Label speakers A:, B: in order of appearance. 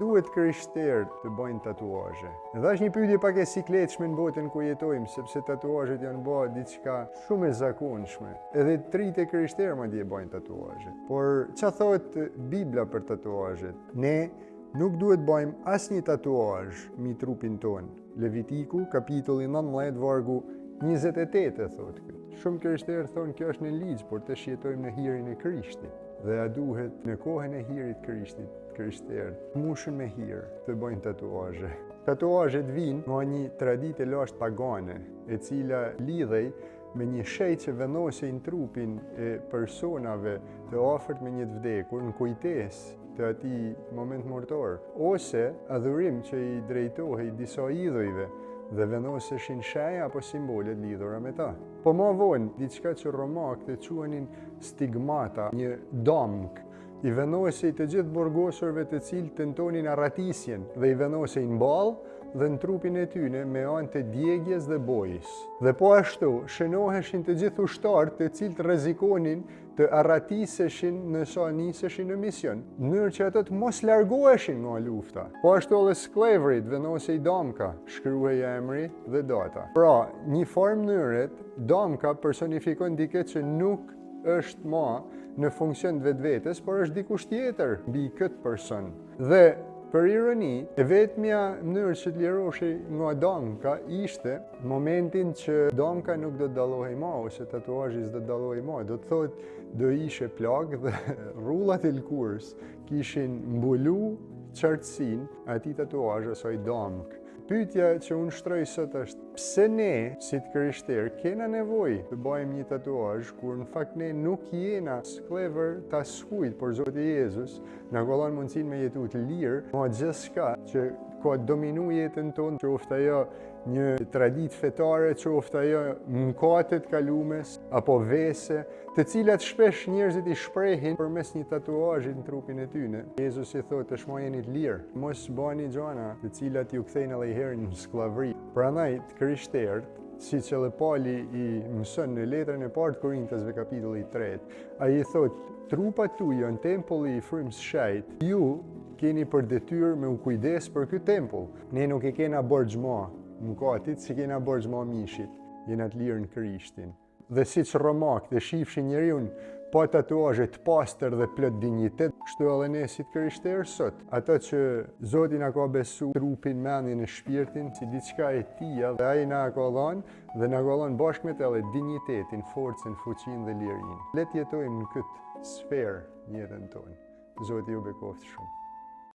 A: Duhet krishterët të bëjnë tatuazhe. Edhe është një pyetje pak e sikletshme në botën ku jetojmë, sepse tatuazhet janë bërë diçka shumë e zakonshme. Edhe tritë krishterë madje bëjnë tatuazhe. Por çfarë thotë Bibla për tatuazhet? Ne nuk duhet bëjmë asnjë tatuazh mbi trupin ton. Levitiku, kapitulli 19, vargu 28 e thotë këtë. Shumë krishterë thonë kjo është në ligj, por tash jetojmë në hirin e Krishtit. Dhe a duhet në kohën e hirit Krishtit, krishterët mushën me hir të bëjnë tatuazhe. Tatuazhet vinë nga një traditë e lashtë pagane, e cila lidhej me një shenjë që vendosej në trupin e personave të afërt me një të vdekur në kujtesë të atij moment mortor, ose adhurim që i drejtohej disa idhujve dhe vendoseshin shenja apo simbolet lidhura me ta. Po më vonë, diçka që romakët e quanin stigmata, një domk, i vendosej të gjithë burgosurve të cilët tentonin arratisjen dhe i vendosej në ballë dhe në trupin e tyne me anë të djegjes dhe bojës. Dhe po ashtu, shënoheshin të gjithë ushtarët të cilët rrezikonin të arratiseshin nësa niseshin në mision, në mënyrë që ato të mos largoheshin nga lufta. Po ashtu edhe sklevrit vendosej domka, shkruhej emri dhe data. Pra, një farë mënyret, domka personifikon dikë që nuk është më në funksion të vetvetes, por është dikush tjetër mbi këtë person. Dhe për ironi, e vetmja mënyrë që të lirohej nga domka ishte momentin që domka nuk do të dallohej më ose tatuazhi s'do të dallohej më. Do të thotë do ishe plag dhe rrullat e lkurës kishin mbulu qartësinë atij tatuazhi ose domk. Pyetja që unë shtroj sot është pse ne, si të krishterë, kena nevojë të bëjmë një tatuazh kur në fakt ne nuk jena sklever ta skujt, por Zoti Jezus na kollon mundësinë me jetu të lirë, nga gjithçka që ka dominu jetën tonë, qoftë ajo një traditë fetare, qoftë ajo mëkate të kalumes apo vese, të cilat shpesh njerëzit i shprehin përmes një tatuazhi në trupin e tyre. Jezus i thotë, "Tash më jeni të lirë, mos bëni gjëra të cilat ju kthejnë edhe herë në skllavëri." Prandaj të krishterët, siç edhe Pali i mëson në letrën e parë të Korintësve kapitulli 3, ai thotë, "Trupat tuaja janë tempulli i frymës shejt. Ju keni për detyrë me u kujdes për ky tempull. Ne nuk e kena borxh mëkatit, si kena borxh mishit. Jena të lirë në Krishtin." Dhe siç romakët e shifshin njeriu pa tatuazhe të pastër dhe plot dinjitet, kështu edhe ne si të krishterë sot. Ato që Zoti na ka besu trupin, mendjen e shpirtin si diçka e tij, dhe ai na ka dhënë dhe na ka dhënë bashkë me të edhe dinjitetin, forcën, fuqinë dhe lirinë. Le të jetojmë në këtë sferë në jetën tonë. Zoti ju bekoftë shumë.